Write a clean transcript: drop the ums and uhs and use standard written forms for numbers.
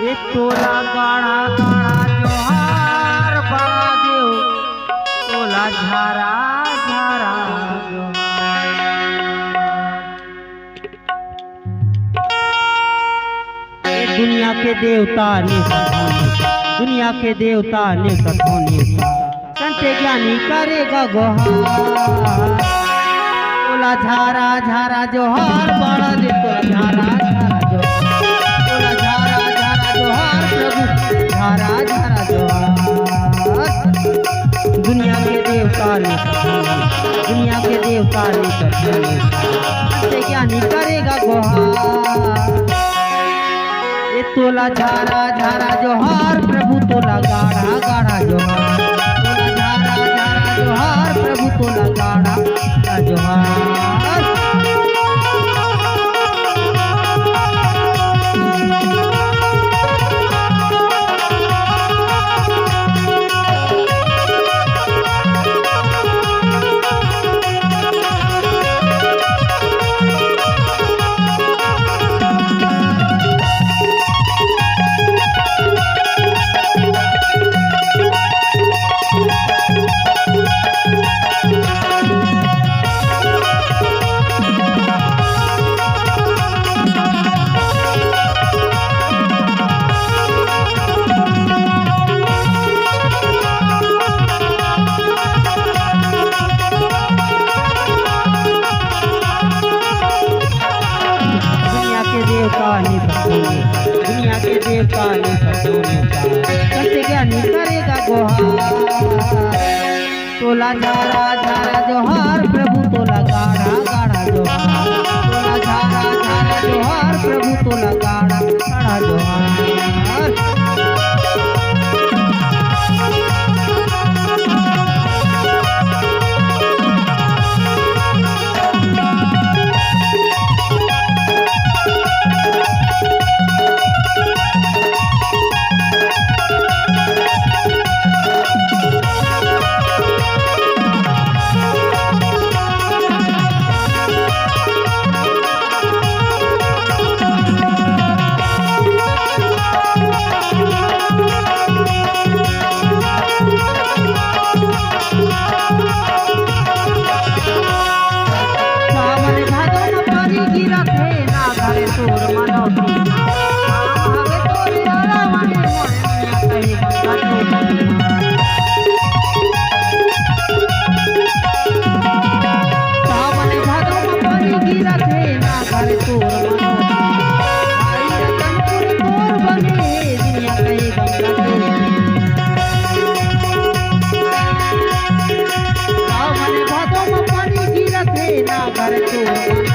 एक तोला गाढ़ा गाढ़ा जोहार बड़ा देव तोला झारा झारा दुनिया के देवता ने दुनिया के देवता ने कथोनी संत ज्ञानी करेगा गोहार तोला झारा झारा जोहार बड़ा दे तोला झारा झारा जोहार तोला झारा झारा जोहार प्रभु झारा झारा जोहार दुनिया के देवता ने दुनिया के देवता ने कथोनी संत ज्ञानी करेगा गोहार तोला झारा झारा जोहार प्रभु तोला गाढ़ा गाढ़ा जोहार तोला झारा झारा जोहार प्रभु तोला गाढ़ा गाढ़ा जोहार दुनिया के देवता ने संत ज्ञानी करेगा गोहार तोला झारा झारा जोहार प्रभु तोला गाढ़ा गाढ़ा जोहार तोला झारा झारा जोहार प्रभु तोला गाढ़ा गाढ़ा जोहार घर